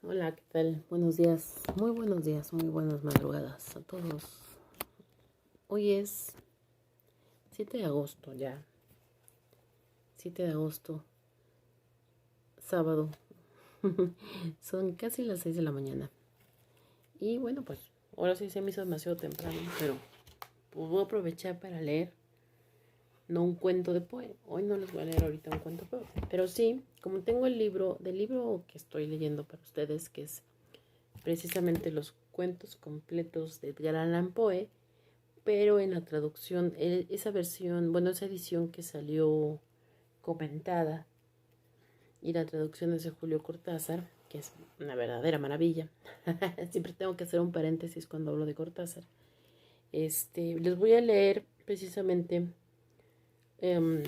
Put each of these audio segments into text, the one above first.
Hola, ¿qué tal? Buenos días, muy buenas madrugadas a todos. Hoy es 7 de agosto ya, 7 de agosto, sábado. Son casi las 6 de la mañana. Y bueno, pues ahora sí se me hizo demasiado temprano, pero pues voy a aprovechar para leer, no un cuento de Poe. Hoy no les voy a leer ahorita un cuento de Poe, pero sí, como tengo del libro que estoy leyendo para ustedes, que es precisamente los cuentos completos de Edgar Allan Poe, pero en la traducción, esa versión, bueno, esa edición que salió comentada y la traducción es de Julio Cortázar, que es una verdadera maravilla. Siempre tengo que hacer un paréntesis cuando hablo de Cortázar. Les voy a leer precisamente um,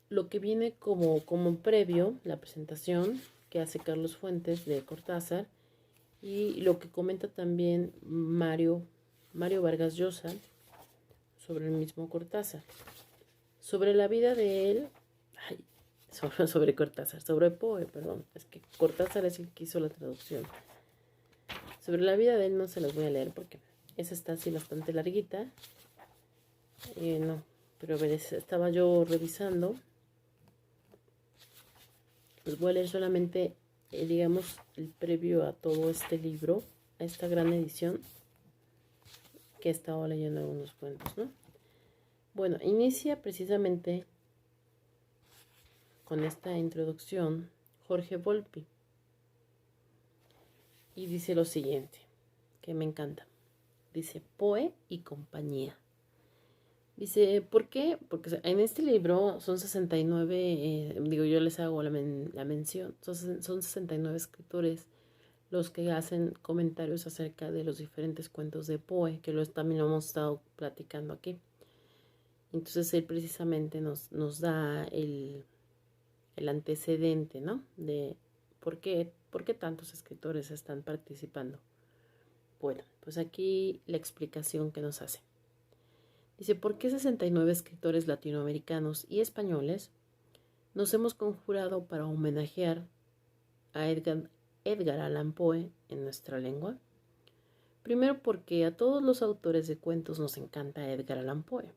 lo que viene como previo, la presentación que hace Carlos Fuentes de Cortázar y lo que comenta también Mario Vargas Llosa sobre el mismo Cortázar. Sobre la vida de él, ay, sobre Cortázar, sobre Poe, perdón, es que Cortázar es el que hizo la traducción. Sobre la vida de él no se las voy a leer porque esa está así bastante larguita. No, pero a ver, estaba yo revisando. Les voy a leer solamente, digamos, el previo a todo este libro, a esta gran edición que he estado leyendo algunos cuentos, ¿no? Bueno, inicia precisamente con esta introducción Jorge Volpi y dice lo siguiente, que me encanta. Dice Poe y compañía. Dice, ¿por qué? Porque en este libro son 69, yo les hago la mención, son 69 escritores los que hacen comentarios acerca de los diferentes cuentos de Poe, que también lo hemos estado platicando aquí. Entonces él precisamente nos da el antecedente, ¿no? De por qué tantos escritores están participando. Bueno, pues aquí la explicación que nos hace. Dice, ¿por qué 69 escritores latinoamericanos y españoles nos hemos conjurado para homenajear a Edgar Allan Poe en nuestra lengua? Primero porque a todos los autores de cuentos nos encanta Edgar Allan Poe.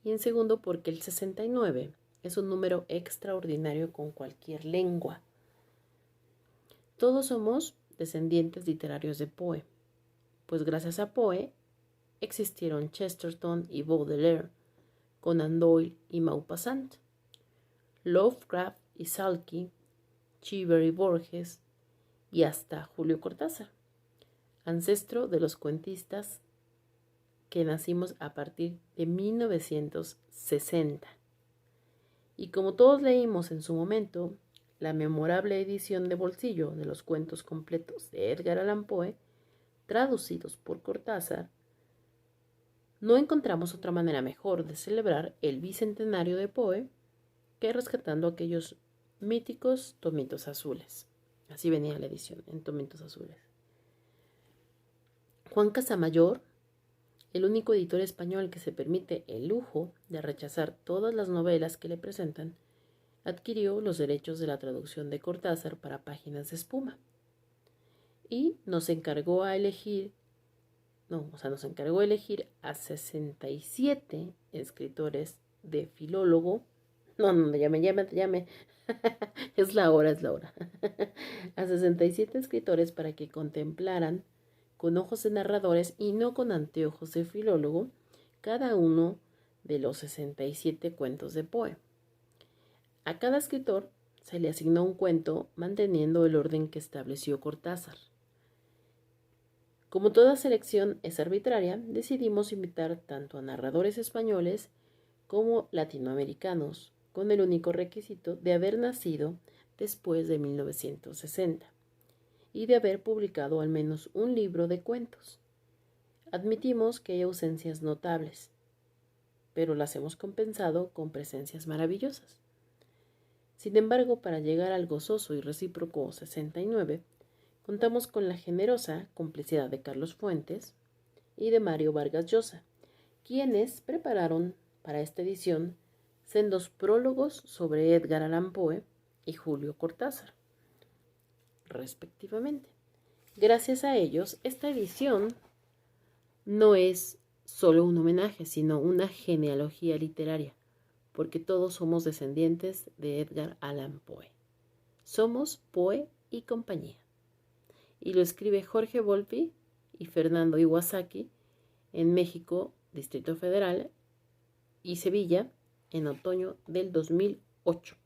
Y en segundo porque el 69 es un número extraordinario con cualquier lengua. Todos somos descendientes literarios de Poe, pues gracias a Poe existieron Chesterton y Baudelaire, Conan Doyle y Maupassant, Lovecraft y Salki, Cheever y Borges y hasta Julio Cortázar, ancestro de los cuentistas que nacimos a partir de 1960. Y como todos leímos en su momento la memorable edición de bolsillo de los cuentos completos de Edgar Allan Poe, traducidos por Cortázar, no encontramos otra manera mejor de celebrar el bicentenario de Poe que rescatando aquellos míticos tomitos azules. Así venía la edición, en tomitos azules. Juan Casamayor, el único editor español que se permite el lujo de rechazar todas las novelas que le presentan, adquirió los derechos de la traducción de Cortázar para Páginas de Espuma y nos encargó elegir a 67 escritores de filólogo. No, llame. Es la hora. A 67 escritores para que contemplaran con ojos de narradores y no con anteojos de filólogo cada uno de los 67 cuentos de Poe. A cada escritor se le asignó un cuento manteniendo el orden que estableció Cortázar. Como toda selección es arbitraria, decidimos invitar tanto a narradores españoles como latinoamericanos, con el único requisito de haber nacido después de 1960 y de haber publicado al menos un libro de cuentos. Admitimos que hay ausencias notables, pero las hemos compensado con presencias maravillosas. Sin embargo, para llegar al gozoso y recíproco 69, contamos con la generosa complicidad de Carlos Fuentes y de Mario Vargas Llosa, quienes prepararon para esta edición sendos prólogos sobre Edgar Allan Poe y Julio Cortázar. respectivamente. Gracias a ellos, esta edición no es solo un homenaje, sino una genealogía literaria, porque todos somos descendientes de Edgar Allan Poe. Somos Poe y compañía. Y lo escribe Jorge Volpi y Fernando Iwasaki en México, Distrito Federal, y Sevilla en otoño del 2008.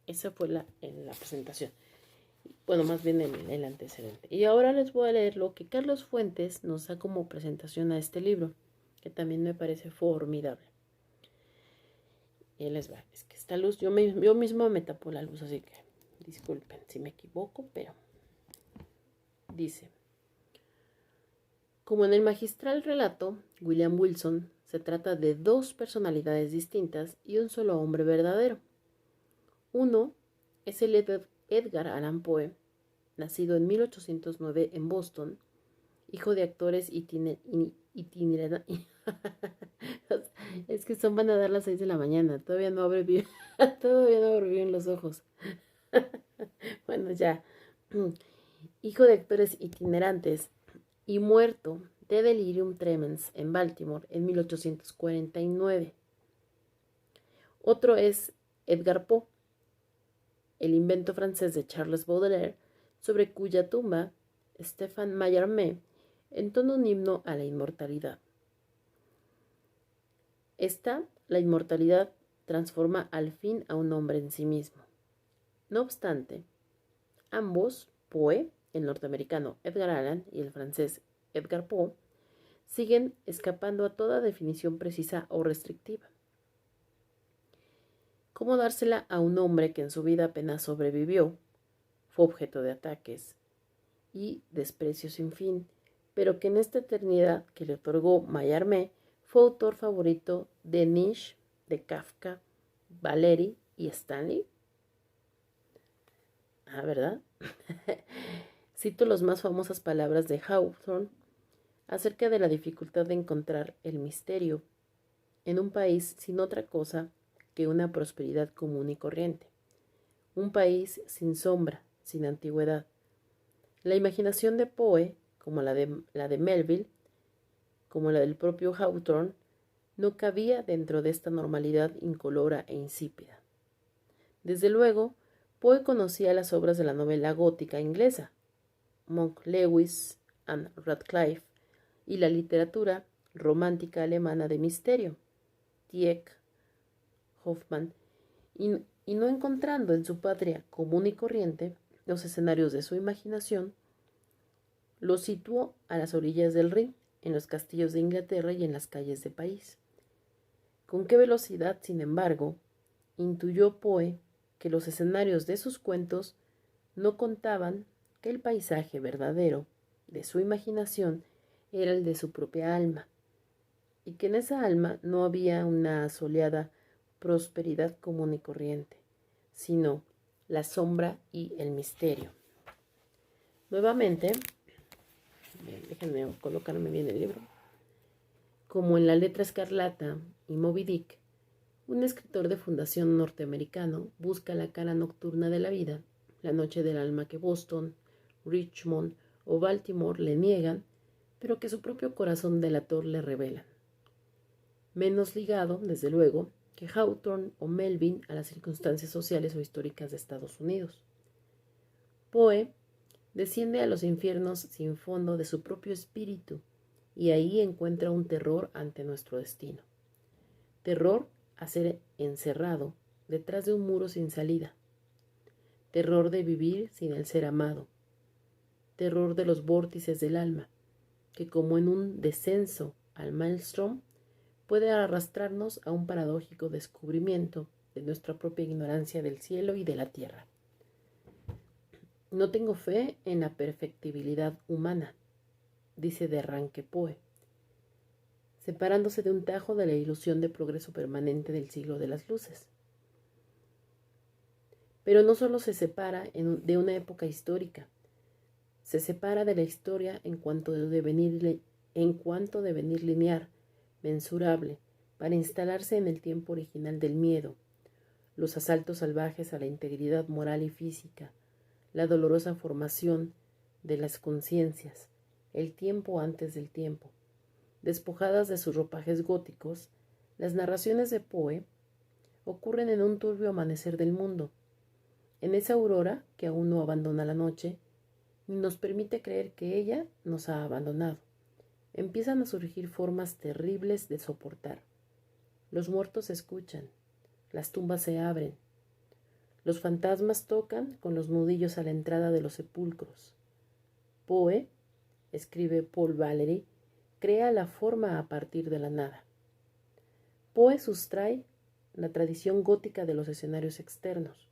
Esa fue en la presentación. Bueno, más bien el antecedente. Y ahora les voy a leer lo que Carlos Fuentes nos da como presentación a este libro, que también me parece formidable. Y él les va. Es que esta luz, yo misma me tapo la luz, así que disculpen si me equivoco, pero dice: como en el magistral relato, William Wilson, se trata de dos personalidades distintas y un solo hombre verdadero. Uno es el Edgar Allan Poe, nacido en 1809 en Boston, hijo de actores itinerantes. Es que van a dar las 6 de la mañana, todavía no abre bien, los ojos. Bueno, ya. Hijo de actores itinerantes y muerto de delirium tremens en Baltimore en 1849. Otro es Edgar Poe, el invento francés de Charles Baudelaire, sobre cuya tumba Stéphane Mallarmé entona un himno a la inmortalidad. La inmortalidad transforma al fin a un hombre en sí mismo. No obstante, ambos, Poe, el norteamericano Edgar Allan, y el francés Edgar Poe, siguen escapando a toda definición precisa o restrictiva. ¿Cómo dársela a un hombre que en su vida apenas sobrevivió, fue objeto de ataques y desprecio sin fin, pero que en esta eternidad que le otorgó Mallarmé fue autor favorito de Nietzsche, de Kafka, Valéry y Stanley? Ah, ¿verdad? Cito las más famosas palabras de Hawthorne acerca de la dificultad de encontrar el misterio en un país sin otra cosa que una prosperidad común y corriente. Un país sin sombra, sin antigüedad. La imaginación de Poe, como la de Melville, como la del propio Hawthorne, no cabía dentro de esta normalidad incolora e insípida. Desde luego, Poe conocía las obras de la novela gótica inglesa, Monk, Lewis, Anne Radcliffe, y la literatura romántica alemana de misterio, Tieck, Hoffmann, y no encontrando en su patria común y corriente los escenarios de su imaginación, los situó a las orillas del Rin, en los castillos de Inglaterra y en las calles de París. Con qué velocidad, sin embargo, intuyó Poe que los escenarios de sus cuentos no contaban que el paisaje verdadero de su imaginación era el de su propia alma, y que en esa alma no había una soleada prosperidad común y corriente, sino la sombra y el misterio. Nuevamente, déjenme colocarme bien el libro. Como en La letra escarlata y Moby Dick, un escritor de fundación norteamericano busca la cara nocturna de la vida, la noche del alma que Boston, Richmond o Baltimore le niegan, pero que su propio corazón delator le revela. Menos ligado, desde luego, que Hawthorne o Melville a las circunstancias sociales o históricas de Estados Unidos. Poe desciende a los infiernos sin fondo de su propio espíritu y ahí encuentra un terror ante nuestro destino. Terror a ser encerrado detrás de un muro sin salida. Terror de vivir sin el ser amado. Terror de los vórtices del alma, que como en un descenso al maelstrom, puede arrastrarnos a un paradójico descubrimiento de nuestra propia ignorancia del cielo y de la tierra. No tengo fe en la perfectibilidad humana, dice de arranque Poe, separándose de un tajo de la ilusión de progreso permanente del siglo de las luces. Pero no solo se separa de una época histórica, se separa de la historia en cuanto devenir lineal, mensurable, para instalarse en el tiempo original del miedo, los asaltos salvajes a la integridad moral y física, la dolorosa formación de las conciencias, el tiempo antes del tiempo. Despojadas de sus ropajes góticos, las narraciones de Poe ocurren en un turbio amanecer del mundo, en esa aurora que aún no abandona la noche, ni nos permite creer que ella nos ha abandonado. Empiezan a surgir formas terribles de soportar. Los muertos escuchan, las tumbas se abren, los fantasmas tocan con los nudillos a la entrada de los sepulcros. Poe, escribe Paul Valéry, crea la forma a partir de la nada. Poe sustrae la tradición gótica de los escenarios externos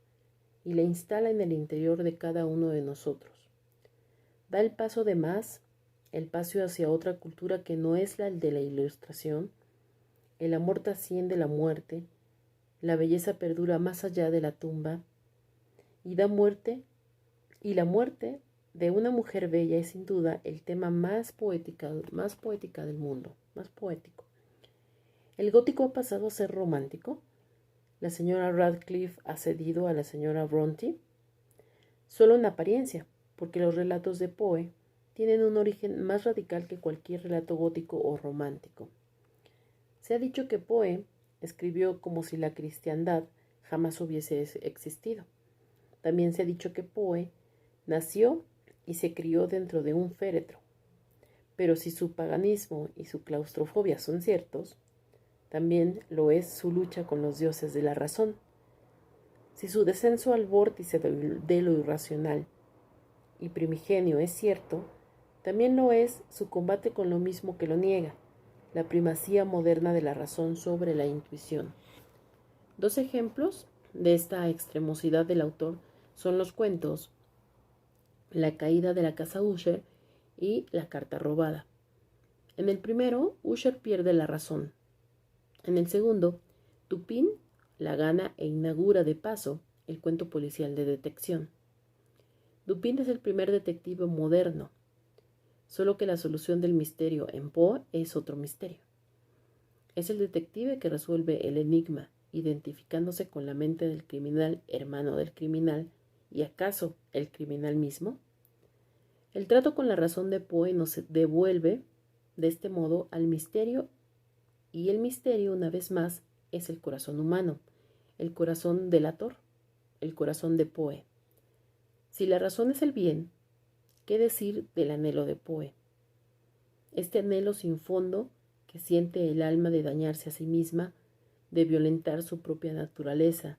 y la instala en el interior de cada uno de nosotros. Da el paso de más, el paso hacia otra cultura que no es la de la ilustración. El amor trasciende la muerte, la belleza perdura más allá de la tumba y la muerte de una mujer bella es sin duda el tema más poética del mundo, más poético. ¿El gótico ha pasado a ser romántico? ¿La señora Radcliffe ha cedido a la señora Brontë? Solo en apariencia, porque los relatos de Poe tienen un origen más radical que cualquier relato gótico o romántico. Se ha dicho que Poe escribió como si la cristiandad jamás hubiese existido. También se ha dicho que Poe nació y se crió dentro de un féretro. Pero si su paganismo y su claustrofobia son ciertos, también lo es su lucha con los dioses de la razón. Si su descenso al vórtice de lo irracional y primigenio es cierto, también lo es su combate con lo mismo que lo niega, la primacía moderna de la razón sobre la intuición. Dos ejemplos de esta extremosidad del autor son los cuentos La caída de la casa Usher y La carta robada. En el primero, Usher pierde la razón. En el segundo, Dupin la gana e inaugura de paso el cuento policial de detección. Dupin es el primer detective moderno, solo que la solución del misterio en Poe es otro misterio. Es el detective que resuelve el enigma, identificándose con la mente del criminal, hermano del criminal, y acaso el criminal mismo. El trato con la razón de Poe nos devuelve de este modo al misterio, y el misterio, una vez más, es el corazón humano, el corazón delator, el corazón de Poe. Si la razón es el bien, ¿qué decir del anhelo de Poe? Este anhelo sin fondo que siente el alma de dañarse a sí misma, de violentar su propia naturaleza,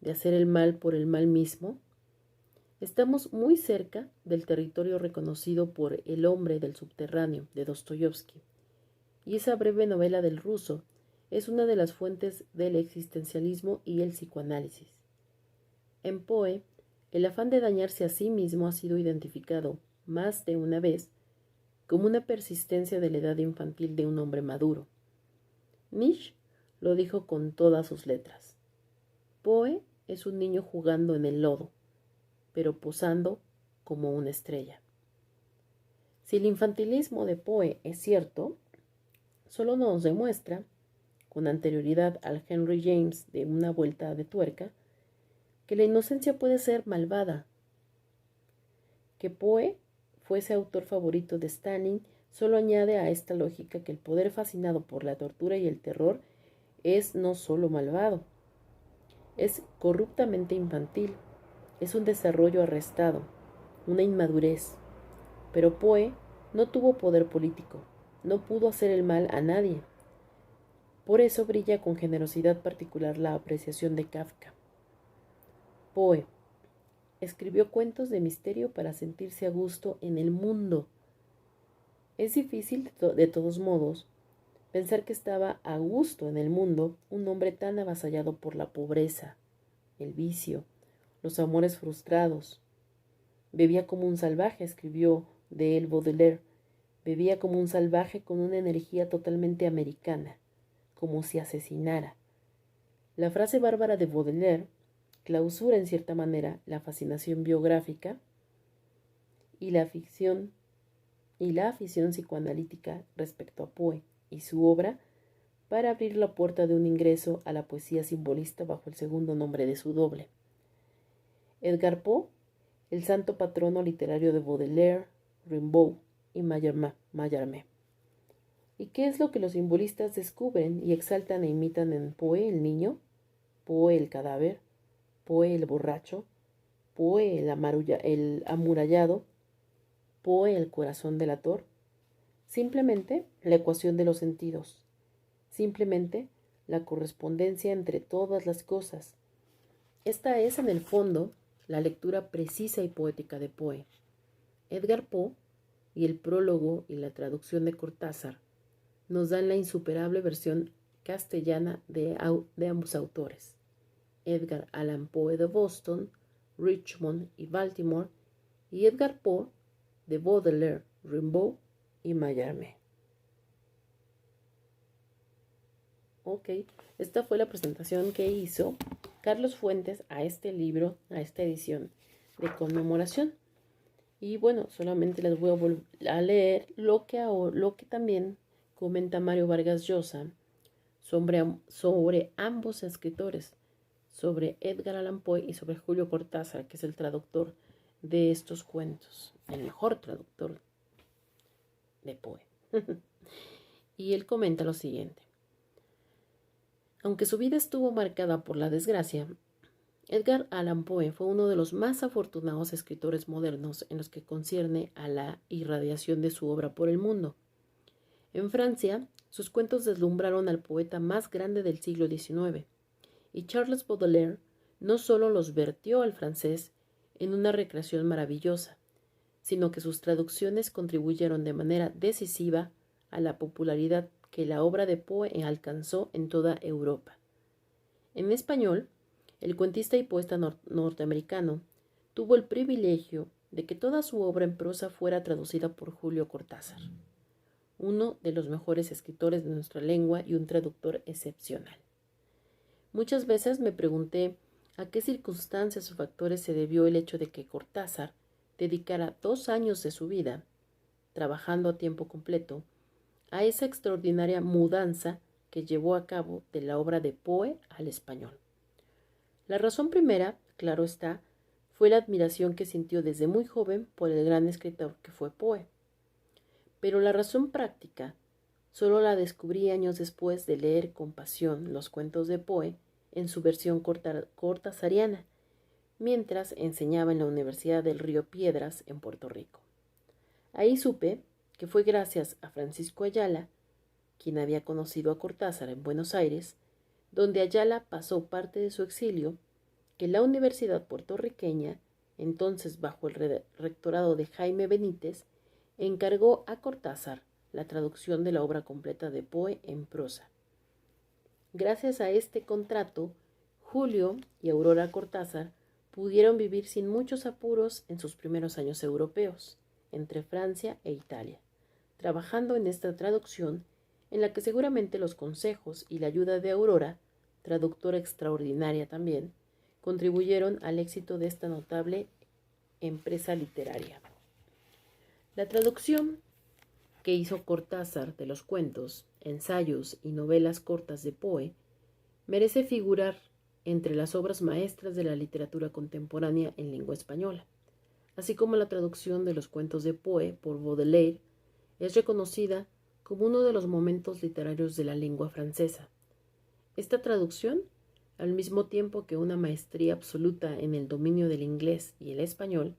de hacer el mal por el mal mismo. Estamos muy cerca del territorio reconocido por El hombre del subterráneo de Dostoyevsky, y esa breve novela del ruso es una de las fuentes del existencialismo y el psicoanálisis. En Poe, el afán de dañarse a sí mismo ha sido identificado más de una vez como una persistencia de la edad infantil de un hombre maduro. Nietzsche lo dijo con todas sus letras. Poe es un niño jugando en el lodo, pero posando como una estrella. Si el infantilismo de Poe es cierto, solo nos demuestra, con anterioridad al Henry James de Una vuelta de tuerca, que la inocencia puede ser malvada. Que Poe fuese autor favorito de Stalin solo añade a esta lógica que el poder fascinado por la tortura y el terror es no solo malvado, es corruptamente infantil, es un desarrollo arrestado, una inmadurez. Pero Poe no tuvo poder político, no pudo hacer el mal a nadie. Por eso brilla con generosidad particular la apreciación de Kafka. Poe escribió cuentos de misterio para sentirse a gusto en el mundo. Es difícil, de todos modos, pensar que estaba a gusto en el mundo un hombre tan avasallado por la pobreza, el vicio, los amores frustrados. Bebía como un salvaje, escribió de él Baudelaire. Bebía como un salvaje con una energía totalmente americana, como si asesinara. La frase bárbara de Baudelaire clausura en cierta manera la fascinación biográfica y la afición psicoanalítica respecto a Poe y su obra para abrir la puerta de un ingreso a la poesía simbolista bajo el segundo nombre de su doble. Edgar Poe el santo patrono literario de Baudelaire, Rimbaud y Mallarmé. ¿Y qué es lo que los simbolistas descubren y exaltan e imitan en Poe el niño, Poe el cadáver, Poe el borracho, Poe el amurallado, Poe el corazón delator? Simplemente la ecuación de los sentidos, simplemente la correspondencia entre todas las cosas. Esta es, en el fondo, la lectura precisa y poética de Poe. Edgar Poe y el prólogo y la traducción de Cortázar nos dan la insuperable versión castellana de ambos autores. Edgar Allan Poe de Boston, Richmond y Baltimore, y Edgar Poe de Baudelaire, Rimbaud y Mallarmé. Ok, esta fue la presentación que hizo Carlos Fuentes a este libro, a esta edición de conmemoración. Y bueno, solamente les voy a leer lo que también comenta Mario Vargas Llosa sobre ambos escritores, sobre Edgar Allan Poe y sobre Julio Cortázar, que es el traductor de estos cuentos, el mejor traductor de Poe. Y él comenta lo siguiente: aunque su vida estuvo marcada por la desgracia, Edgar Allan Poe fue uno de los más afortunados escritores modernos en los que concierne a la irradiación de su obra por el mundo. En Francia, sus cuentos deslumbraron al poeta más grande del siglo XIX, y Charles Baudelaire no solo los vertió al francés en una recreación maravillosa, sino que sus traducciones contribuyeron de manera decisiva a la popularidad que la obra de Poe alcanzó en toda Europa. En español, el cuentista y poeta norteamericano tuvo el privilegio de que toda su obra en prosa fuera traducida por Julio Cortázar, uno de los mejores escritores de nuestra lengua y un traductor excepcional. Muchas veces me pregunté a qué circunstancias o factores se debió el hecho de que Cortázar dedicara 2 años de su vida, trabajando a tiempo completo, a esa extraordinaria mudanza que llevó a cabo de la obra de Poe al español. La razón primera, claro está, fue la admiración que sintió desde muy joven por el gran escritor que fue Poe. Pero la razón práctica solo la descubrí años después de leer con pasión los cuentos de Poe en su versión cortázariana, mientras enseñaba en la Universidad del Río Piedras en Puerto Rico. Ahí supe que fue gracias a Francisco Ayala, quien había conocido a Cortázar en Buenos Aires, donde Ayala pasó parte de su exilio, que la Universidad puertorriqueña, entonces bajo el rectorado de Jaime Benítez, encargó a Cortázar la traducción de la obra completa de Poe en prosa. Gracias a este contrato, Julio y Aurora Cortázar pudieron vivir sin muchos apuros en sus primeros años europeos, entre Francia e Italia, trabajando en esta traducción en la que seguramente los consejos y la ayuda de Aurora, traductora extraordinaria también, contribuyeron al éxito de esta notable empresa literaria. La traducción que hizo Cortázar de los cuentos, ensayos y novelas cortas de Poe merece figurar entre las obras maestras de la literatura contemporánea en lengua española, así como la traducción de los cuentos de Poe por Baudelaire es reconocida como uno de los momentos literarios de la lengua francesa. Esta traducción, al mismo tiempo que una maestría absoluta en el dominio del inglés y el español,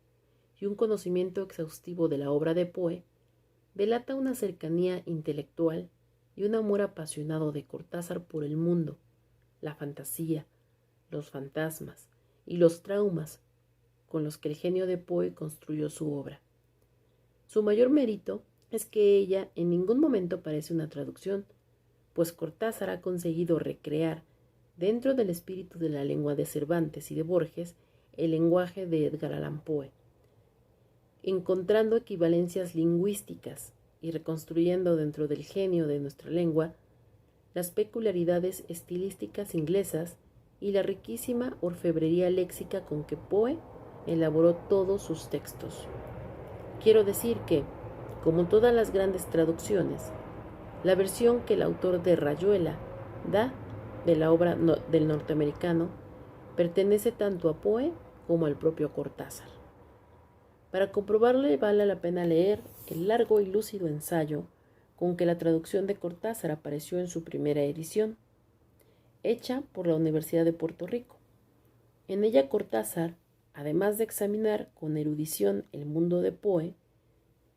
y un conocimiento exhaustivo de la obra de Poe, delata una cercanía intelectual y un amor apasionado de Cortázar por el mundo, la fantasía, los fantasmas y los traumas con los que el genio de Poe construyó su obra. Su mayor mérito es que ella en ningún momento parece una traducción, pues Cortázar ha conseguido recrear, dentro del espíritu de la lengua de Cervantes y de Borges, el lenguaje de Edgar Allan Poe, encontrando equivalencias lingüísticas y reconstruyendo dentro del genio de nuestra lengua las peculiaridades estilísticas inglesas y la riquísima orfebrería léxica con que Poe elaboró todos sus textos. Quiero decir que, como todas las grandes traducciones, la versión que el autor de Rayuela da de la obra del norteamericano pertenece tanto a Poe como al propio Cortázar. Para comprobarle vale la pena leer el largo y lúcido ensayo con que la traducción de Cortázar apareció en su primera edición, hecha por la Universidad de Puerto Rico. En ella Cortázar, además de examinar con erudición el mundo de Poe,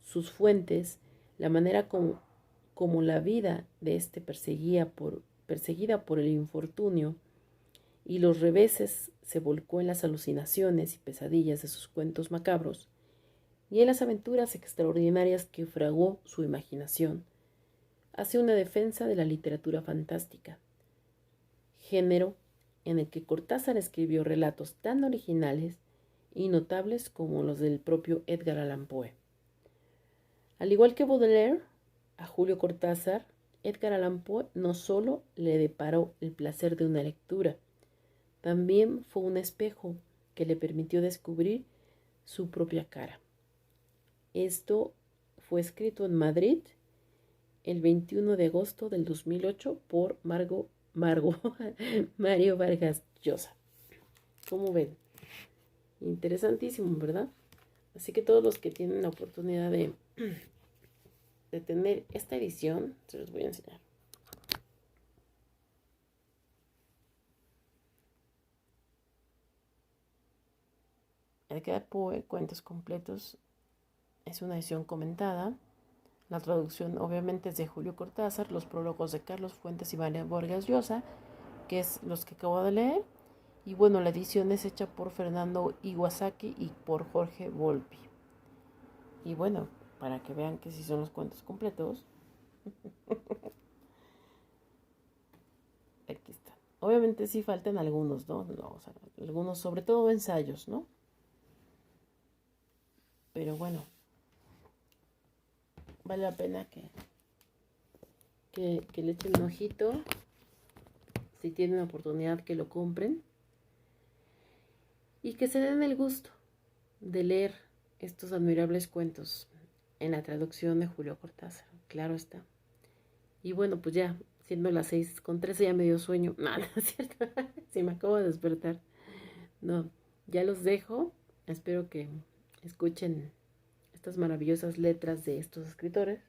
sus fuentes, la manera como la vida de éste perseguida por el infortunio y los reveses se volcó en las alucinaciones y pesadillas de sus cuentos macabros y en las aventuras extraordinarias que fragó su imaginación, hace una defensa de la literatura fantástica, género en el que Cortázar escribió relatos tan originales y notables como los del propio Edgar Allan Poe. Al igual que Baudelaire, a Julio Cortázar, Edgar Allan Poe no solo le deparó el placer de una lectura, también fue un espejo que le permitió descubrir su propia cara. Esto fue escrito en Madrid el 21 de agosto del 2008 por Mario Vargas Llosa. ¿Cómo ven? Interesantísimo, ¿verdad? Así que todos los que tienen la oportunidad de tener esta edición, se los voy a enseñar. Edgar Poe, Cuentos Completos, es una edición comentada. La traducción obviamente es de Julio Cortázar, los prólogos de Carlos Fuentes y María Vargas Llosa, que es los que acabo de leer. Y bueno, la edición es hecha por Fernando Iwasaki y por Jorge Volpi. Y bueno, para que vean que sí son los cuentos completos. Aquí están. Obviamente sí faltan algunos, ¿no? O sea, algunos, sobre todo ensayos, ¿no? Pero bueno, vale la pena que le echen un ojito. Si tienen oportunidad, que lo compren. Y que se den el gusto de leer estos admirables cuentos en la traducción de Julio Cortázar. Claro está. Y bueno, pues ya, siendo las 6:13, ya me dio sueño. No, no es cierto. Sí, me acabo de despertar. No, ya los dejo. Espero que escuchen estas maravillosas letras de estos escritores.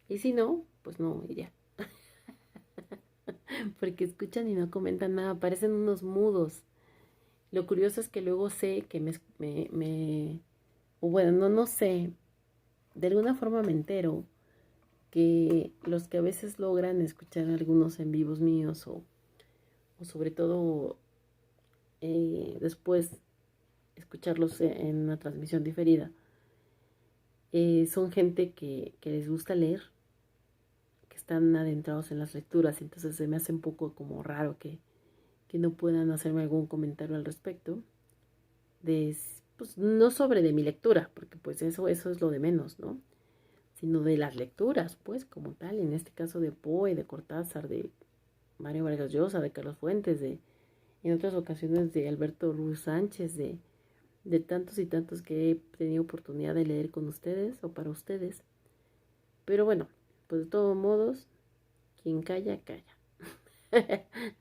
Y si no, pues no, y ya. Porque escuchan y no comentan nada, parecen unos mudos. Lo curioso es que luego sé que o bueno, no sé, de alguna forma me entero que los que a veces logran escuchar algunos en vivos míos o sobre todo después escucharlos en una transmisión diferida, son gente que les gusta leer, que están adentrados en las lecturas, entonces se me hace un poco como raro que no puedan hacerme algún comentario al respecto, pues no sobre de mi lectura, porque pues eso es lo de menos, ¿no? Sino de las lecturas, pues, como tal, en este caso de Poe, de Cortázar, de Mario Vargas Llosa, de Carlos Fuentes, en otras ocasiones de Alberto Ruiz Sánchez, de tantos y tantos que he tenido oportunidad de leer con ustedes o para ustedes. Pero bueno, pues de todos modos, quien calla, calla.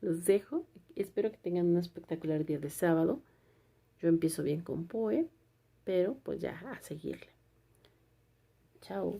Los dejo. Espero que tengan un espectacular día de sábado. Yo empiezo bien con Poe, pero pues ya a seguirle. Chao.